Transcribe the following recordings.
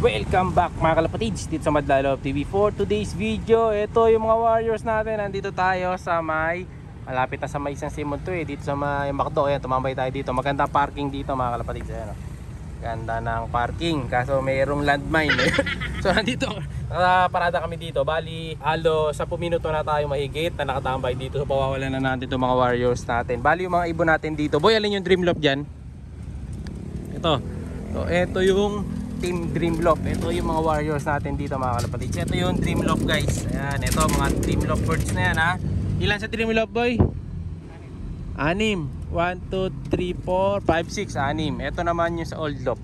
Welcome back mga kalapatids dito sa Madla Love TV. For today's video, ito yung mga warriors natin. Nandito tayo sa malapit na sa may San Simon to dito sa may Macdo. Ayan, tumambay tayo dito. Maganda parking dito mga kalapatids. Ayan, ganda ng parking, kaso mayroong landmine. So nandito, parada kami dito. Bali, halo 10 minuto na tayo mahigit na nakatambay dito. So pawawalan na natin itong mga warriors natin. Bali yung mga ibon natin dito. Boy, alin yung Dreamloft dyan? Ito. So ito yung Team Dreamloft. Ito yung mga warriors natin dito mga kalapatids. Ito yung Dreamloft guys. Ayan, ito mga Dreamloft birds na yan ha. Ilan sa Dreamloft boy? 6. 1, 2, 3, 4, 5, 6, 6. Ito naman yung sa Old Loft.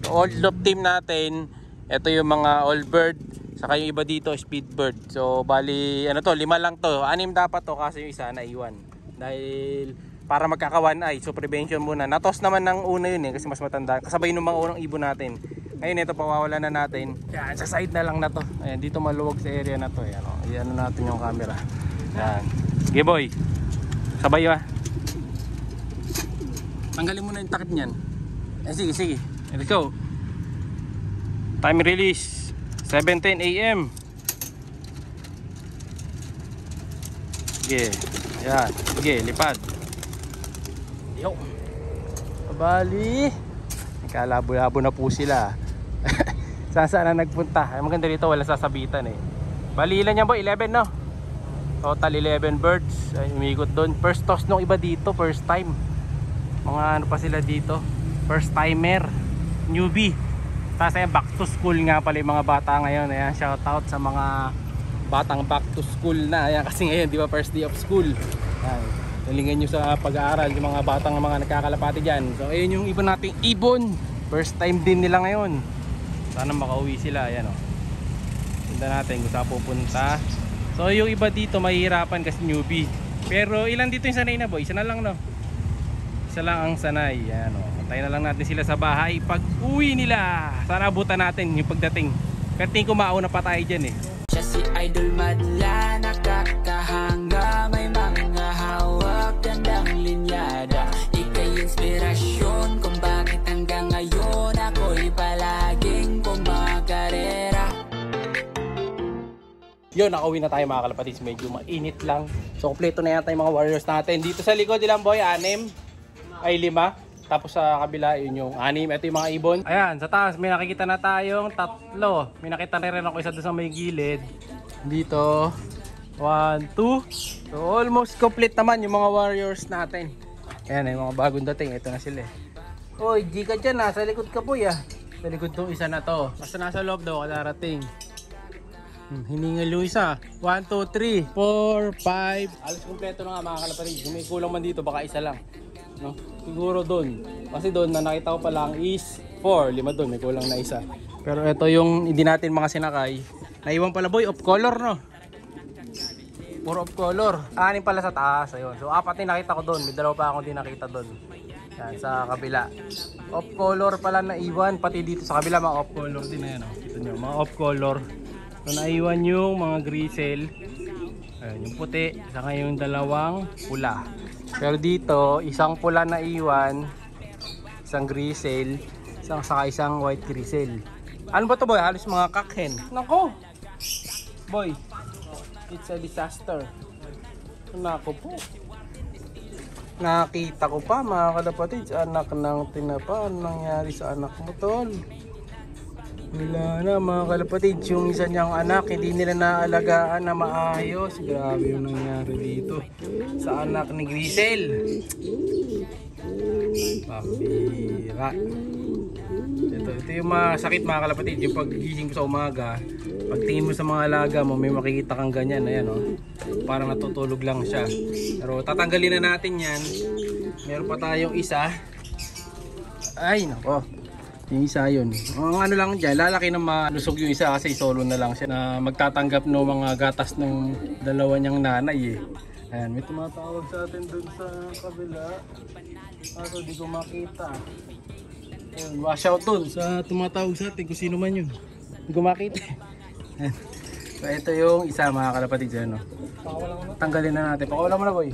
So, Old Loft team natin, ito yung mga Old Bird. Saka yung iba dito Speed Bird. So bali, ano to, 5 lang to. 6 dapat to kasi yung isa naiwan. Dahil para magkakawan ay, so prevention muna. Natos naman ng una yun kasi mas matanda. Kasabay ng mga unang ibon natin. Ngayon ito pawawala na natin. Yan, sa side na lang na to. Ayan, dito maluwag sa area na to. Ayan, iyan natin yung camera. Yan. Sige boy. Sabay ba? Tanggalin mo na yung takip niyan. Sige, sige. Let's go. Time release 7:10 AM. Sige. Yan. Sige, lipad. Yo. Bali. Kalabo-labo na po sila. Saan na nagpunta? Ay, maganda dito, wala sasabitan eh. Bali ilan yan boy? 11 no? Total 11 birds. Ay, umikot doon. First toss nung iba dito, first time. Mga ano pa sila dito, first timer, newbie. Tapos ayan, back to school nga pala yung mga bata ngayon. Ayan, shout out sa mga batang back to school na. Ayan, kasi ngayon di ba first day of school. Ayan, talingan nyo sa pag-aaral yung mga batang mga nagkakalapati dyan. So ayun yung ibon nating ibon, first time din nila ngayon. Sana makauwi sila. Ayan o, tignan natin kung saan pupunta. So yung iba dito mahihirapan kasi newbie. Pero ilan dito yung sanay na boy? Isa na lang no? Isa lang ang sanay. Ayan o, antayin na lang natin sila sa bahay pag uwi nila. Sana abutan natin yung pagdating. Pero tingin ko mauna pa tayo dyan eh. Siya si Idol Madla, nakakahanga, may mga hawak, gandang linyada. Ika'y inspirasyon kung bakit hanggang ngayon ako'y palaging kumakarera. Yun, nakauwi na tayo mga kalapatids. Medyo mainit lang. So kompleto na yata yung mga warriors natin. Dito sa likod ilang boy? 6 ay 5. Tapos sa kabila yun yung 6. Ito yung mga ibon. Ayan, sa taas may nakikita na tayong 3. May nakita rin ako isa doon sa may gilid. Dito 1, 2. So almost complete naman yung mga warriors natin. Ayan, yung mga bagong dating. Ito na sila eh. Oy, di ka dyan ha. Sa likod ka po ya. Sa likod tong isa na to. Basta nasa loob daw kadarating. Hiningal yung isa. 1, 2, 3, 4, 5. Alos kompleto na nga mga kalapatids. May kulang man dito, baka isa lang. No? Siguro doon. Kasi doon na nakita ko pa lang is 4. 5 doon, may kulang na isa. Pero ito yung hindi natin mga sinakay. Naiwan pala boy, off color no? Puro off color. 6 pala sa taas. Ayun. So 4 din nakita ko doon. May 2 pa akong di nakita doon. Yan, sa kabila. Off color pala na iwan. Pati dito sa kabila mga off color din na yan. Oh. Ito nyo, mga off color. So naiwan yung mga grisel. Ayun, yung puti. Saka yung 2 pula. Pero dito, isang pula na iwan, isang grisel, saka isang white grisel. Ano ba to boy? Halos mga kakhen. Nako! Boy, it's a disaster. Nako po. Nakita ko pa mga kalapatids, anak ng tinapa. Anong nangyari sa anak mo tol? Wala na mga kalapatids, yung isa niyang anak hindi nila naalagaan na maayos. Grabe yung nangyari dito sa anak ni Grisel. Pambira. Ito yung masakit mga kalapatids, yung paggising mo sa umaga, pagtingin mo sa mga alaga mo may makikita kang ganyan. Ayan, oh. Parang natutulog lang siya. Pero tatanggalin na natin yan. Meron pa tayong isa. Ay nako, yung isa yun. Ang ano lang dyan, lalaki na malusog yung isa kasi solo na lang siya na magtatanggap ng mga gatas ng 2 niyang nanay eh. Ayan, may tumatawag sa atin dun sa kabila. Kaso di ko makita. Ayan, wash out dun sa tumatawag sa atin kung sino man yun. Di ko makita. So ito yung isa mga kalapatids dyan. No? Tanggalin na natin. Pakawala mo na boy.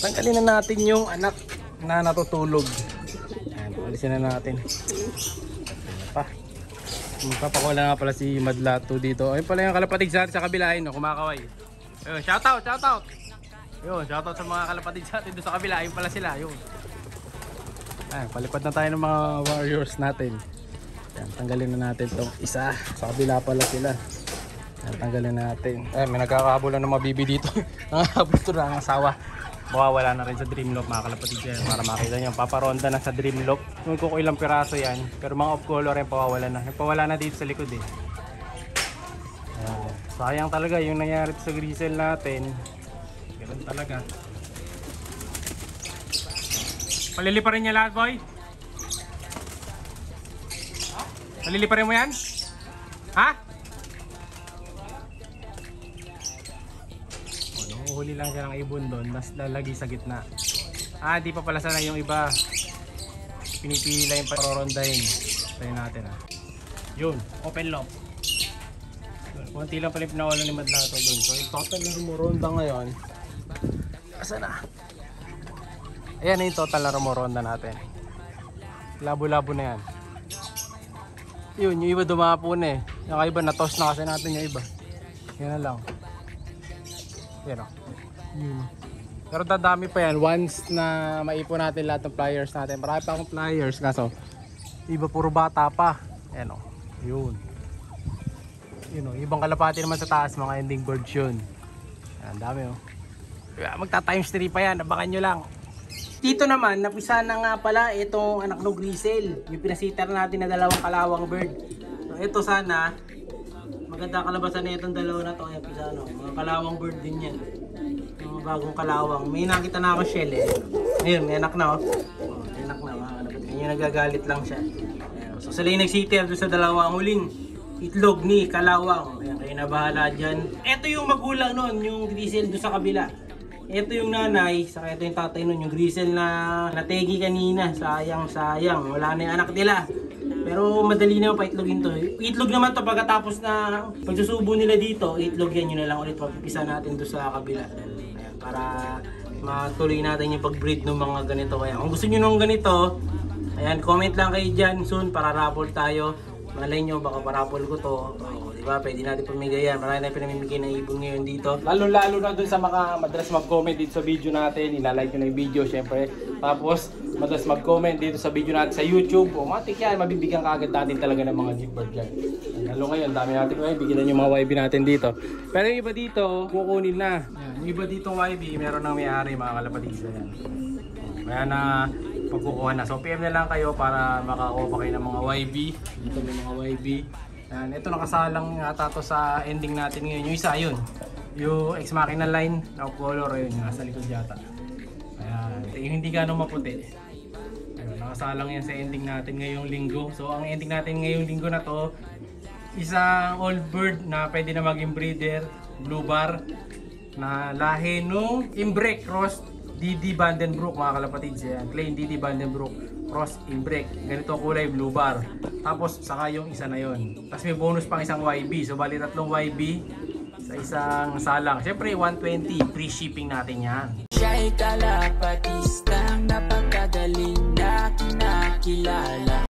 Tanggalin na natin yung anak na natutulog. Ayan, alisin na natin. Pa. Magpapakawala nga pala si Madlato dito. Ayun pala yung kalapatig sa atin sa kabila, no, kumakaway. Ayun, shoutout, shoutout. Ayun, shoutout sa mga kalapatig sa atin doon sa kabila. Ayun pala sila, ayun. Ayan, palipad na tayo ng mga warriors natin. Ayan, tanggalin na natin tong isa. Sa kabila pala sila. Ayan, tanggalin na natin. Ayan, may nagkakahabulan ng mabibi dito. Nangahabol ito na ang asawa. Mawawala na rin sa Dreamlock mga kalapatid yan. Para makita nyo, paparonda na sa Dreamlock. Kung ilang piraso yan. Pero mga off color yan, pawawala na. Nagpawala na dito sa likod eh. Ayan. Sayang talaga yung nangyari sa Grisel natin. Ganun talaga. Paliliparin niya lahat, boy? Paliliparin mo yan? Ha? Huli lang siya ng ibon doon, tapos lalagay sa gitna. Di pa pala sana yung iba. Pinipili lang yung parorondahin. Tayo natin Yun, open lock. Kunti lang pala yung pinawala ni Madlato doon. So yung total na rumoronda ngayon. Asa na? Ayan na yung total na rumoronda natin. Labo-labo na yan. Yun, yung iba dumapo na eh. Yung iba na-toss na kasi natin yung iba. Yan na lang. Yan o. Pero dadami pa yan once na maipon natin lahat ng flyers natin. Marami pa akong flyers kaso iba puro bata pa. Yan o. Yun. Yun o. Ibang kalapati naman sa taas, mga ending birds yun. Yan, dami o. Magta times 3 pa yan. Abangan nyo lang. Dito naman, napisa na nga pala itong anak ng Grisel. Yung pinasitar natin na dalawang kalawang bird. So ito sana maganda kalabasan na itong dalawa na to. Ayan, pisa, no? Mga kalawang bird din yan. Mga bagong kalawang. May nakita na ako shell eh. Ayun, may anak na oh. May anak na mga kalapatid. Yung nagagalit lang siya. Ayan. So sila yung nagsiter doon sa dalawang huling itlog ni kalawang. Ayan, kayo na bahala dyan. Ito yung magulang nun, yung Grisel doon sa kabila. Ito yung nanay, saka ito yung tatay nun, yung Grisel na nategi kanina. Sayang, sayang. Wala na yung anak nila. Pero madali naman paitlogin to. Itlog naman to pagkatapos na pagsusubo nila dito, itlog yan, yun na lang ulit pagpipisa natin doon sa kabila. Ayan, para matuloy natin yung pag-breed ng mga ganito. Kaya kung gusto nyo nung ganito, ayan, comment lang kayo dyan soon para raffle tayo. Malay nyo, baka paraffle ko to. Diba? Pwede natin pamigay yan. Marami na pinamimigay ng ibon ngayon dito. Lalo na dun sa mga madalas mag-comment dito sa video natin. Ilalike nyo na yung video, syempre. Tapos, madalas mag-comment dito sa video natin sa YouTube. Matik yan, mabibigyan ka agad natin talaga ng mga gift bird dyan. Lalo ngayon, dami natin bigyan yung mga YB natin dito. Pero yung iba dito, kukunin na. Yan. Yung iba dito YB, meron ng may-ari mga kalapatid. Yan. Kaya na pagkukuha na. So PM na lang kayo para makakuha pa kayo ng mga YB. Dito may mga YB. Yan. Ito nakasalang ata to sa ending natin ngayon. Yung isa yun. Yung Ex Machina line na color yun. Yung nasa likod yata. Ayan. Yung hindi gano'ng maputi. Ayun, nakasalang yan sa ending natin ngayong linggo. So ang ending natin ngayong linggo na to, isang old bird na pwede na maging breeder, blue bar, na lahi nung Imbrek cross DD Vandenbroek mga kalapatid. Yan, plain DD Vandenbroek cross Imbrek. Ganito kulay, blue bar. Tapos saka yung isa na yon. Tapos may bonus pang isang YB. So bali tatlong YB sa isang salang. Siyempre 120 free shipping natin yan. Siya'y kalapatistang napakagaling na kinakilala.